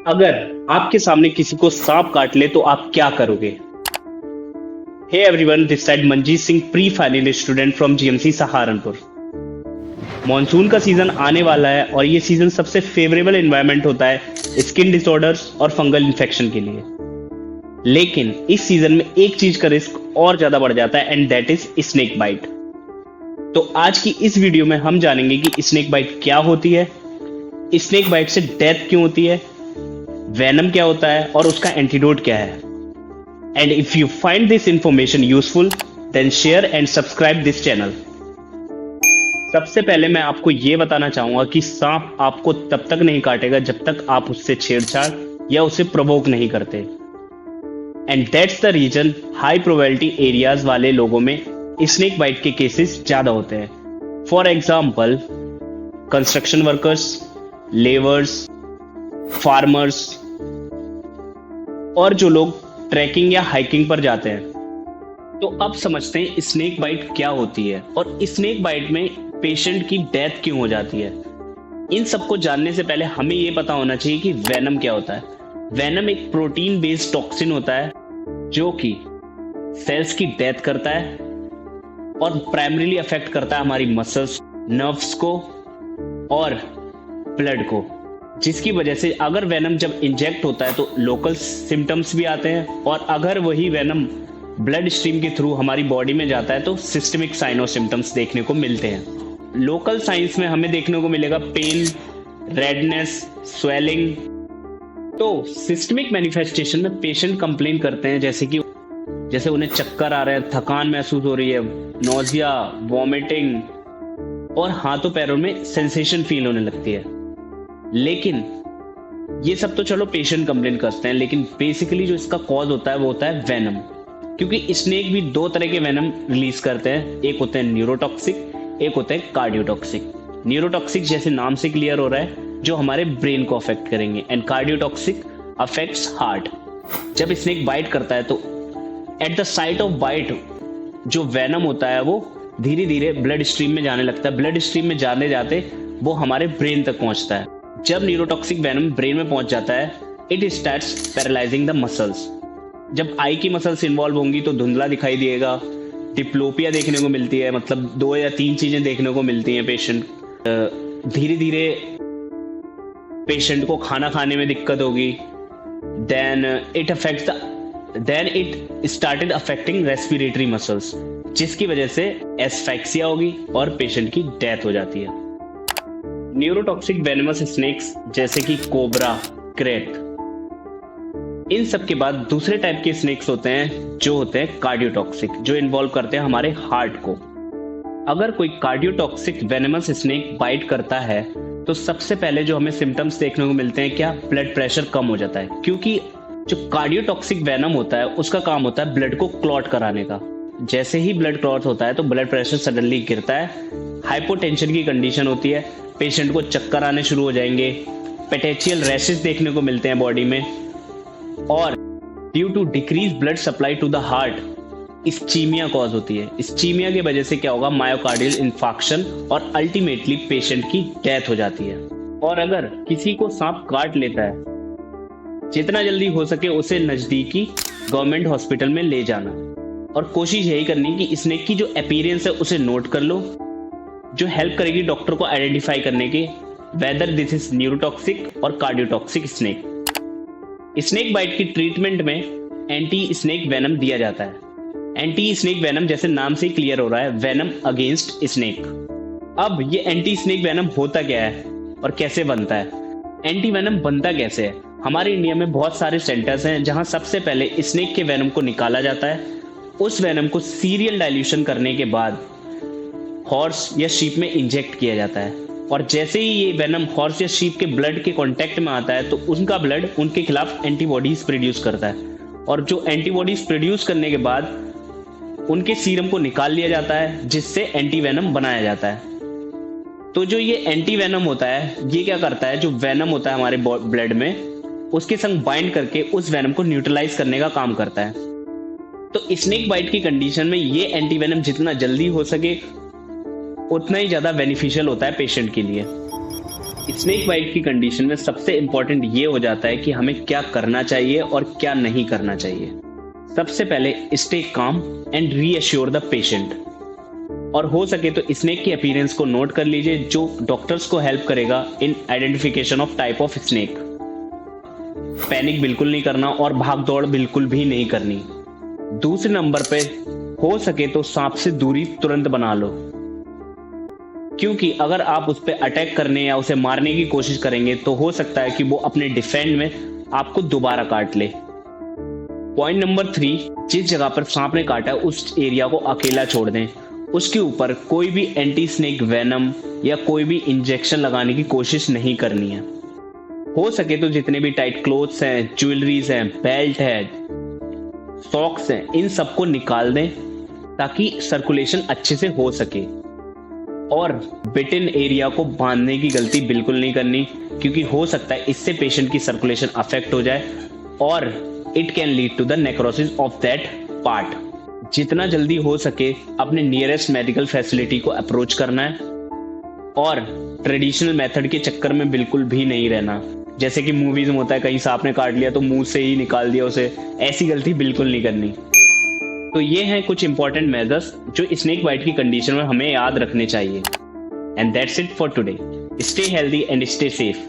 अगर आपके सामने किसी को सांप काट ले तो आप क्या करोगे? Hey everyone, this side Manjeet Singh, pre final student from GMC Saharanpur. Monsoon का सीजन आने वाला है और ये सीजन सबसे फेवरेबल एनवायरनमेंट होता है स्किन डिसऑर्डर्स और फंगल इन्फेक्शन के लिए। लेकिन इस सीजन में एक चीज का रिस्क और ज्यादा बढ़ जाता है and that is snake bite. तो आज की इस वीडियो में हम जानेंगे कि स्नेक बाइट क्या होती है, स्नेक बाइट से डेथ क्यों होती है, वेनम क्या होता है और उसका एंटीडोट क्या है। And if you find this information useful then share and subscribe this channel. सबसे पहले मैं आपको यह बताना चाहूंगा कि सांप आपको तब तक नहीं काटेगा जब तक आप उससे छेड़छाड़ या उसे प्रोवोक नहीं करते। And that's the reason high probability areas वाले लोगों में स्नेक बाइट के केसेस ज्यादा होते हैं। For example construction workers, labours, farmers और जो लोग ट्रैकिंग या हाइकिंग पर जाते हैं। तो अब समझते हैं स्नेक बाइट क्या होती है और स्नेक बाइट में पेशेंट की डेथ क्यों हो जाती है। इन सबको जानने से पहले हमें यह पता होना चाहिए कि वेनम क्या होता है। वेनम एक प्रोटीन बेस्ड टॉक्सिन होता है जो कि सेल्स की डेथ करता है और प्राइमरीली अफेक्ट करता है हमारी मसल्स, नर्व्स को और ब्लड को, जिसकी वजह से अगर वेनम जब इंजेक्ट होता है तो लोकल सिम्टम्स भी आते हैं और अगर वही वेनम ब्लड स्ट्रीम के थ्रू हमारी बॉडी में जाता है तो सिस्टमिक साइन और सिम्टम्स देखने को मिलते हैं। लोकल साइंस में हमें देखने को मिलेगा पेन, रेडनेस, स्वेलिंग। तो सिस्टमिक मैनिफेस्टेशन में पेशेंट कंप्लेन करते हैं जैसे उन्हें चक्कर आ रहे हैं, थकान महसूस हो रही है, नोजिया, वॉमिटिंग और हाथों पैरों में सेंसेशन फील होने लगती है। लेकिन ये सब तो चलो पेशेंट कंप्लेन करते हैं, लेकिन बेसिकली जो इसका कॉज होता है वो होता है वेनम। क्योंकि स्नेक भी दो तरह के वेनम रिलीज करते हैं, एक होते हैं न्यूरोटॉक्सिक, एक होते हैं कार्डियोटॉक्सिक। न्यूरोटॉक्सिक जैसे नाम से क्लियर हो रहा है जो हमारे ब्रेन को अफेक्ट करेंगे एंड कार्डियोटॉक्सिक अफेक्ट्स हार्ट। जब स्नेक बाइट करता है तो at the site of bite जो वेनम होता है वो धीरे धीरे ब्लड स्ट्रीम में जाने लगता है। ब्लड स्ट्रीम में जाने जाते वो हमारे ब्रेन तक पहुंचता है। जब न्यूरोटॉक्सिक वेनम ब्रेन में पहुंच जाता है it starts paralysing the muscles. जब आई की मसल्स इन्वॉल्व होंगी तो धुंधला दिखाई दिएगा, डिप्लोपिया देखने को मिलती है, मतलब 2 या 3 चीजें देखने को मिलती हैं पेशेंट। धीरे धीरे पेशेंट को खाना खाने में दिक्कत होगी। Then it started affecting respiratory muscles, जिसकी वजह से एस्फेक्सिया होगी और पेशेंट की डेथ हो जाती है। न्यूरोटॉक्सिक वेनमस स्नेक्स जैसे कि कोबरा, क्रेट, इन सब के बाद दूसरे टाइप के स्नेक्स होते हैं जो होते हैं कार्डियोटॉक्सिक, जो इन्वॉल्व करते हैं हमारे हार्ट को। अगर कोई कार्डियोटॉक्सिक वेनमस स्नेक बाइट करता है तो सबसे पहले जो हमें सिम्टम्स देखने को मिलते हैं, क्या ब्लड प्रेशर कम हो जाता है। क्योंकि जो कार्डियोटॉक्सिक वेनम होता है उसका काम होता है ब्लड को क्लॉट कराने का। जैसे ही ब्लड क्लॉट होता है तो ब्लड प्रेशर सडनली गिरता है, हाइपोटेंशन की कंडीशन होती है, पेशेंट को चक्कर आने शुरू हो जाएंगे, पेटेचियल रैशेस देखने को मिलते हैं बॉडी में और due to decrease blood supply to the heart ischaemia cause होती है। इस्चीमिया की वजह से क्या होगा, मायोकार्डियल इंफाक्शन और अल्टीमेटली पेशेंट की डेथ हो जाती है। और अगर किसी को सांप काट लेता है जितना जल्दी हो सके उसे नजदीकी गवर्नमेंट हॉस्पिटल में ले जाना और कोशिश यही करनी कि स्नेक की जो अपीयरेंस है उसे नोट कर लो, जो हेल्प करेगी डॉक्टर को आइडेंटिफाई करने के वेदर दिस इज न्यूरोटॉक्सिक और कार्डियोटॉक्सिक स्नेक। स्नेक बाइट की ट्रीटमेंट में एंटी स्नेक वेनम दिया जाता है। एंटी स्नेक वेनम जैसे नाम से क्लियर हो रहा है, वेनम अगेंस्ट स्नेक। अब ये एंटी स्नेक वेनम होता क्या है और कैसे बनता है? एंटी वेनम बनता कैसे है? हमारे इंडिया में बहुत सारे सेंटर्स हैं जहां सबसे पहले स्नेक के वेनम को निकाला जाता है। उस वेनम को सीरियल डाइल्यूशन करने के बाद हॉर्स या शीप में इंजेक्ट किया जाता है और जैसे ही ये वेनम हॉर्स या शीप के ब्लड के कांटेक्ट में आता है तो उनका ब्लड उनके खिलाफ एंटीबॉडीज प्रोड्यूस करता है और जो एंटीबॉडीज प्रोड्यूस करने के बाद उनके सीरम को निकाल लिया जाता है जिससे एंटी वेनम बनाया जाता है। तो जो ये एंटी वेनम होता है ये क्या करता है, जो वेनम होता है हमारे ब्लड में उसके संग बाइंड करके उस वेनम को न्यूट्रलाइज करने का काम करता है। तो स्नेक बाइट की कंडीशन में ये एंटी वेनम जितना जल्दी हो सके उतना ही ज्यादा बेनिफिशियल होता है पेशेंट के लिए। स्नेक बाइट की कंडीशन में सबसे इंपॉर्टेंट ये हो जाता है कि हमें क्या करना चाहिए और क्या नहीं करना चाहिए। सबसे पहले stay calm and reassure the patient. और हो सके तो स्नेक की अपीयरेंस को नोट कर लीजिए, जो डॉक्टर्स को हेल्प करेगा in identification of type of snake. Panic बिल्कुल नहीं करना और भाग दौड़ बिल्कुल भी नहीं करनी। दूसरे नंबर पे हो सके तो सांप से दूरी तुरंत बना लो, क्योंकि अगर आप उस पर अटैक करने या उसे मारने की कोशिश करेंगे तो हो सकता है कि वो अपने डिफेंड में आपको दोबारा काट ले। पॉइंट नंबर 3, जिस जगह पर सांप ने काटा है उस एरिया को अकेला छोड़ दें। उसके ऊपर कोई भी एंटी स्नेक वेनम या कोई भी इंजेक्शन लगाने की कोशिश नहीं करनी है। हो सके तो जितने भी टाइट क्लोथ्स हैं, ज्वेलरीज हैं, बेल्ट है, सॉक्स हैं, इन सबको निकाल दें ताकि सर्कुलेशन अच्छे से हो सके। और बिटन एरिया को बांधने की गलती बिल्कुल नहीं करनी, क्योंकि हो सकता है इससे पेशेंट की सर्कुलेशन अफेक्ट हो जाए और it can lead to the necrosis of that part. जितना जल्दी हो सके अपने नियरेस्ट मेडिकल फैसिलिटी को अप्रोच करना है और ट्रेडिशनल मेथड के चक्कर में बिल्कुल भी नहीं रहना। जैसे कि मूवीज में होता है, कहीं सांप ने काट लिया तो मुंह से ही निकाल दिया उसे, ऐसी गलती बिल्कुल नहीं करनी। तो ये हैं कुछ इंपॉर्टेंट मेजर्स जो स्नेक बाइट की कंडीशन में हमें याद रखने चाहिए। And that's it for today. Stay healthy and stay safe.